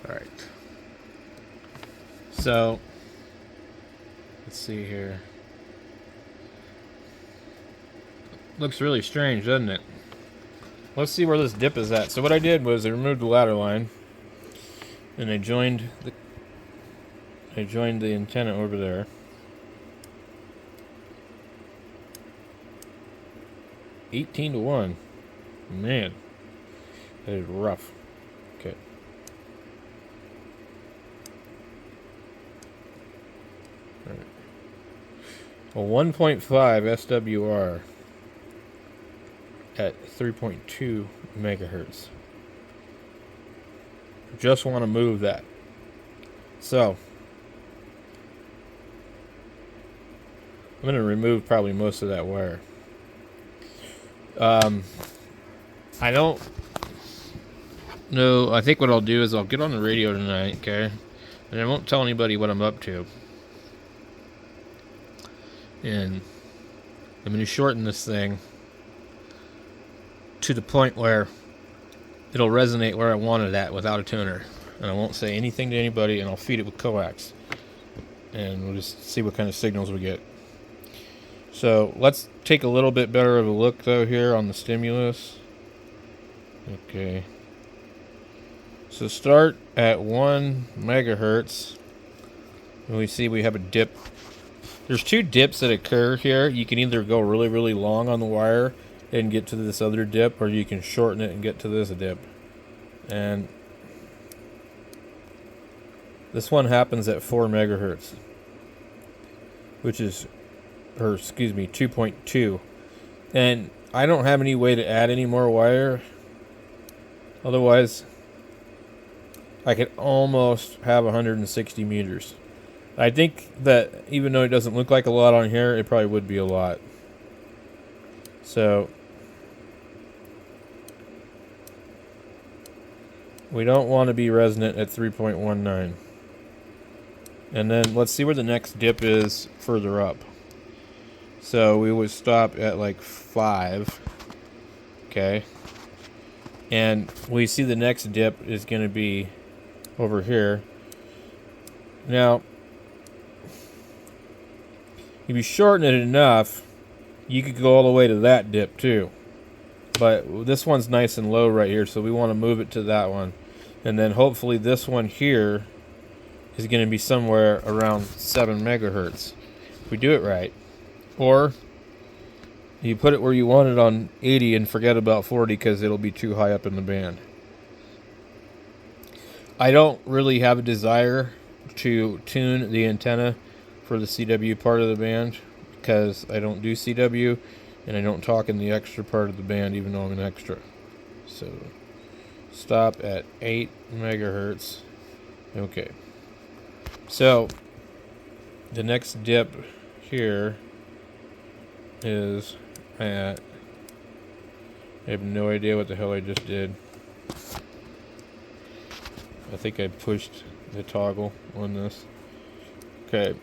All right. So let's see here. Looks really strange, doesn't it? Let's see where this dip is at. So what I did was I removed the ladder line, and I joined the antenna over there. $18-1. Man, that is rough. Okay. All right. A 1.5 SWR at 3.2 megahertz. Just want to move that. So I'm going to remove probably most of that wire. I don't know. I think what I'll do is I'll get on the radio tonight, okay? And I won't tell anybody what I'm up to. And I'm going to shorten this thing to the point where it'll resonate where I want it at without a tuner. And I won't say anything to anybody, and I'll feed it with coax. And we'll just see what kind of signals we get. So let's take a little bit better of a look, though, here on the stimulus. Okay. So start at 1 megahertz. And we see we have a dip. There's two dips that occur here. You can either go really, really long on the wire and get to this other dip, or you can shorten it and get to this dip. And this one happens at 4 megahertz, which is, or excuse me, 2.2. And I don't have any way to add any more wire. Otherwise, I could almost have 160 meters. I think that even though it doesn't look like a lot on here, it probably would be a lot. So we don't want to be resonant at 3.19. And then let's see where the next dip is further up. So we would stop at like 5. Okay. And we see the next dip is going to be over here. Now, if you shorten it enough, you could go all the way to that dip too. But this one's nice and low right here, so we want to move it to that one. And then hopefully this one here is going to be somewhere around 7 megahertz. If we do it right. Or you put it where you want it on 80 and forget about 40 because it'll be too high up in the band. I don't really have a desire to tune the antenna for the CW part of the band because I don't do CW and I don't talk in the extra part of the band even though I'm an extra. So stop at 8 megahertz. Okay. So the next dip here is at, I have no idea what the hell I just did. I think I pushed the toggle on this. Okay.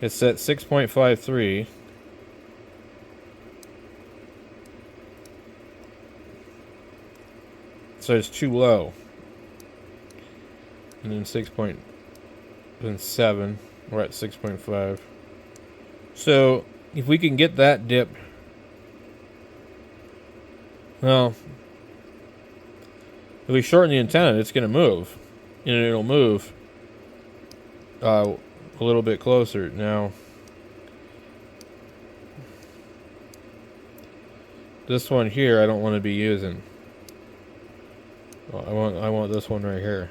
It's at 6.53. So it's too low. And then 6.7. We're at 6.5. So if we can get that dip, well, if we shorten the antenna, it's going to move. And it'll move a little bit closer. Now, this one here I don't want to be using. Well, I want this one right here.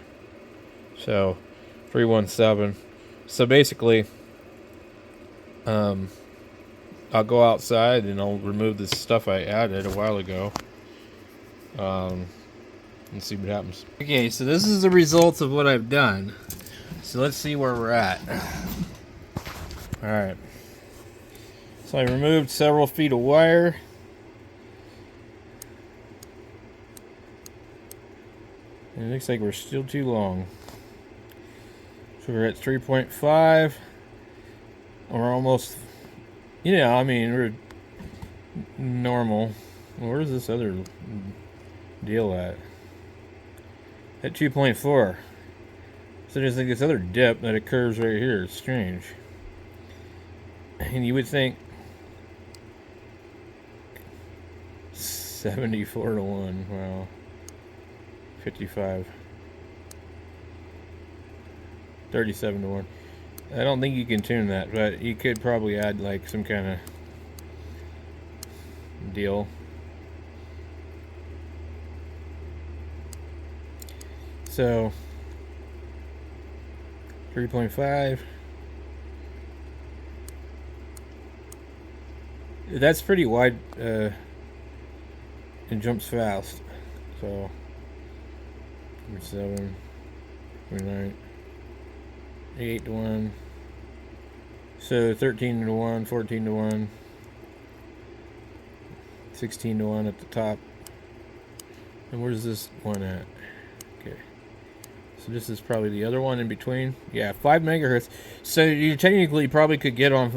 So 317. So basically, I'll go outside and I'll remove this stuff I added a while ago. And see what happens. Okay, so this is the results of what I've done. So let's see where we're at. Alright. So I removed several feet of wire. And it looks like we're still too long. So we're at 3.5. We're almost, I mean, we're normal. Where's this other deal at? at 2.4. So there's like this other dip that occurs right here. It's strange. And you would think 74 to 1. Wow. 55. 37 to 1. I don't think you can tune that, but you could probably add like some kind of deal. So 3.5. That's pretty wide. It jumps fast. So 7, 9, 8 to 1. So 13 to 1, 14 to 1, 16 to 1 at the top. And where's this one at? Okay. So this is probably the other one in between. Yeah, 5 megahertz. So you technically probably could get on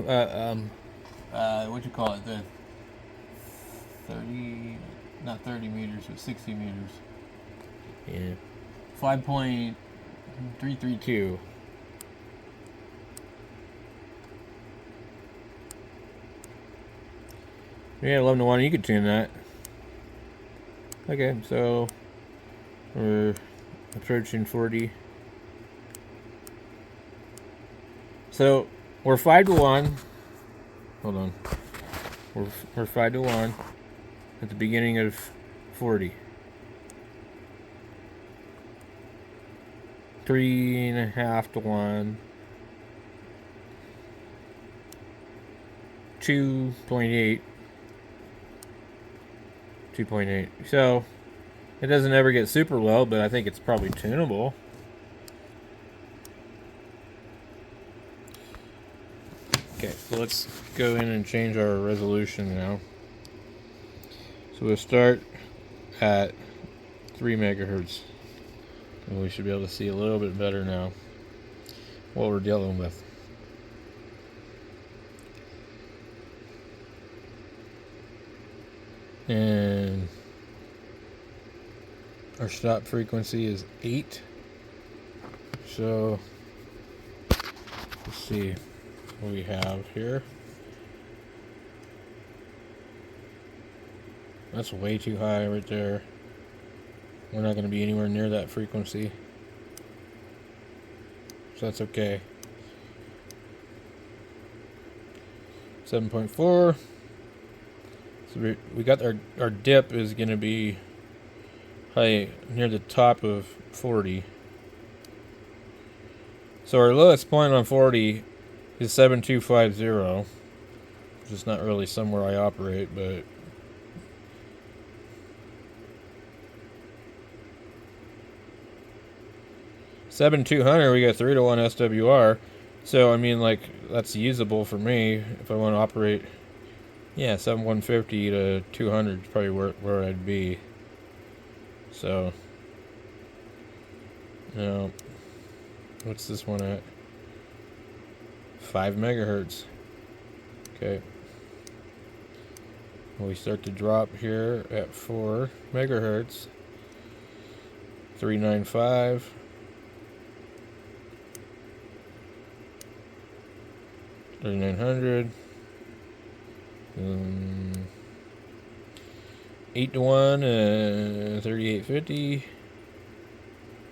what you call it, the 30, not 30 meters, but 60 meters. Yeah. 5.332. Yeah, 11 to 1. You could tune that. Okay, so we're approaching 40. So we're 5 to 1. Hold on. We're 5 to 1 at the beginning of 40. 3.5 to 1. 2.8. 2.8. So it doesn't ever get super low, but I think it's probably tunable. Okay, so let's go in and change our resolution now. So we'll start at 3 megahertz. And we should be able to see a little bit better now what we're dealing with. And our stop frequency is 8. So let's see what we have here. That's way too high right there. We're not going to be anywhere near that frequency. So that's okay. 7.4. So we got our dip is going to be high near the top of 40. So our lowest point on 40 is 7250, which is not really somewhere I operate, but 7200 we got 3 to 1 SWR. So I mean, like, that's usable for me if I want to operate. Yeah, 7150 to 200 is probably where I'd be. So, now, what's this one at? 5 megahertz. Okay. We start to drop here at 4 megahertz. 395. 3900. 8 to 1, 3850,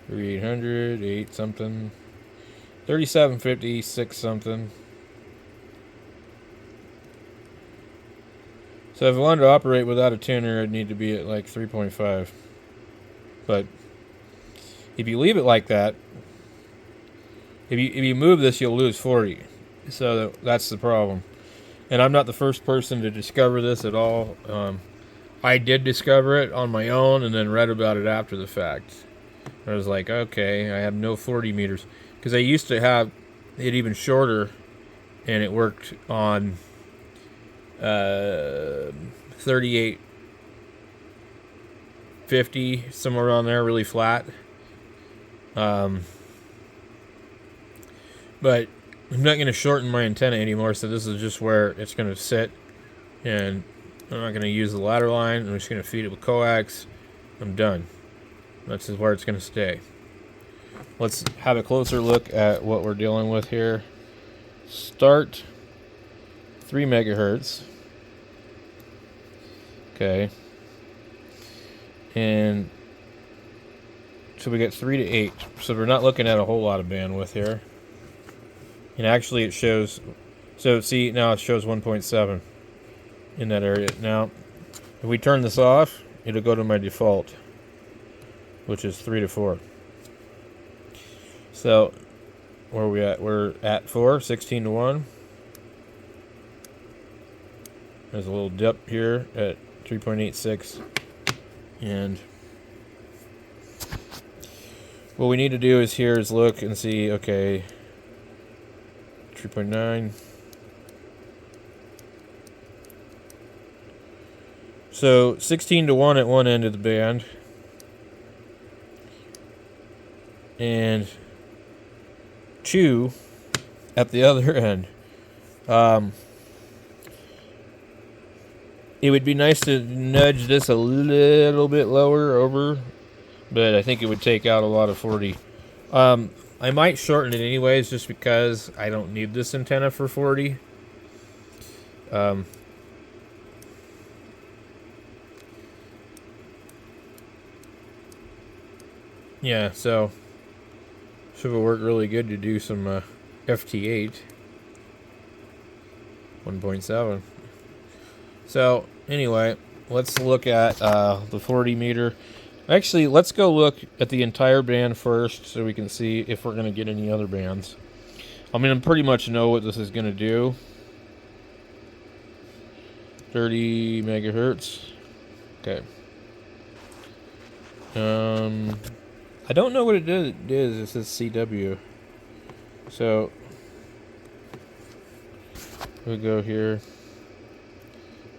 3800, 8 something, 3750, 6 something. So if I wanted to operate without a tuner, I'd need to be at like 3.5. But if you leave it like that, if you move this, you'll lose 40. So that's the problem. And I'm not the first person to discover this at all. I did discover it on my own and then read about it after the fact. I was like, okay, I have no 40 meters. Because I used to have it even shorter, and it worked on 3850, somewhere around there, really flat. But I'm not going to shorten my antenna anymore, so this is just where it's going to sit. And I'm not going to use the ladder line. I'm just going to feed it with coax. I'm done. That's where it's going to stay. Let's have a closer look at what we're dealing with here. Start 3 megahertz. Okay. And so we get 3 to 8. So we're not looking at a whole lot of bandwidth here. And actually it shows, so see, now it shows 1.7 in that area. Now, if we turn this off, it'll go to my default, which is 3 to 4. So, where are we at? We're at 4, 16 to 1. There's a little dip here at 3.86. And what we need to do is here is look and see, okay, 3.9. So 16 to 1 at one end of the band. And 2 at the other end. It would be nice to nudge this a little bit lower over, but I think it would take out a lot of 40. I might shorten it anyways, just because I don't need this antenna for 40. Yeah, so should have worked really good to do some FT8 1.7. So anyway, let's look at the 40 meter. Actually, let's go look at the entire band first so we can see if we're going to get any other bands. I mean, I pretty much know what this is going to do. 30 megahertz. Okay. I don't know what it is. It says CW. So we'll go here.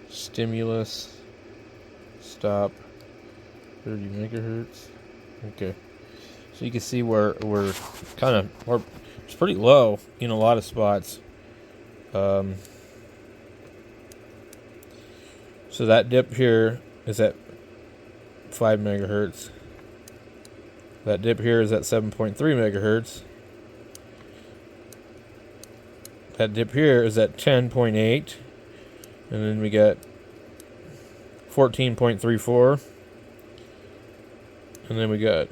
Stimulus. Stop. 30 megahertz. Okay. So you can see where we're kind of, it's pretty low in a lot of spots. So that dip here is at 5 megahertz. That dip here is at 7.3 megahertz. That dip here is at 10.8. And then we got 14.34. And then we got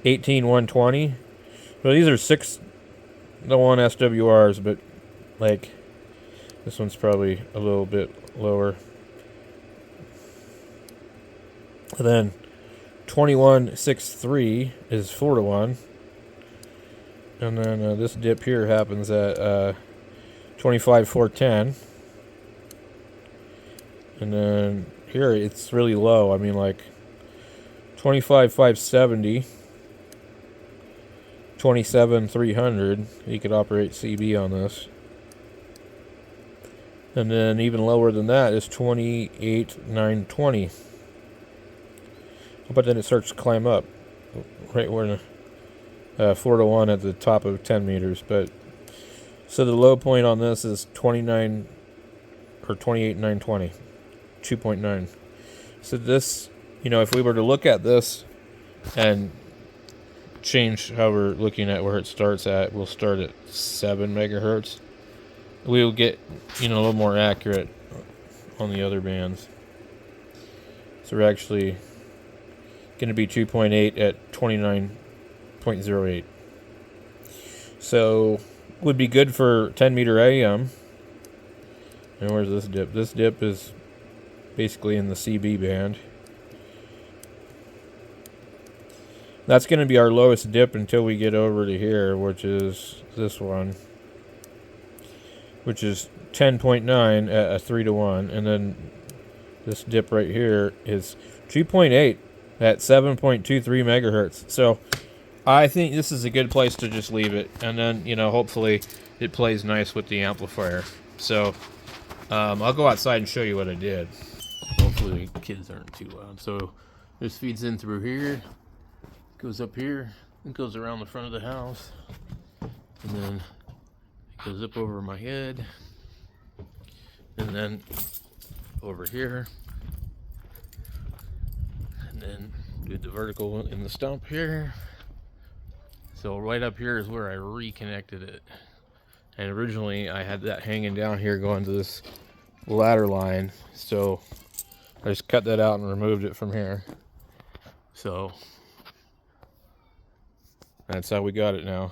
18.120. Well, these are 6 to 1 SWRs, but like this one's probably a little bit lower. And then 21.63 is 4 to 1. And then this dip here happens at 25.410. And then here it's really low. I mean, like 25.570, 27.300. You could operate CB on this. And then even lower than that is 28.920. But then it starts to climb up, right where 4 to 1 at the top of 10 meters. But so the low point on this is 29 or 28.920, 2.9. So this, you know, if we were to look at this and change how we're looking at where it starts at, we'll start at 7 megahertz. We will get, you know, a little more accurate on the other bands. So we're actually going to be 2.8 at 29.08. So would be good for 10 meter AM. And where's this dip? This dip is basically in the CB band. That's going to be our lowest dip until we get over to here, which is this one, which is 10.9 at a 3 to 1. And then this dip right here is 2.8 at 7.23 megahertz. So I think this is a good place to just leave it. And then, you know, hopefully it plays nice with the amplifier. So I'll go outside and show you what I did. Hopefully the kids aren't too loud. So this feeds in through here, goes up here, and goes around the front of the house. And then it goes up over my head. And then over here. And then do the vertical in the stump here. So right up here is where I reconnected it. And originally I had that hanging down here going to this ladder line. So I just cut that out and removed it from here. So that's how we got it now.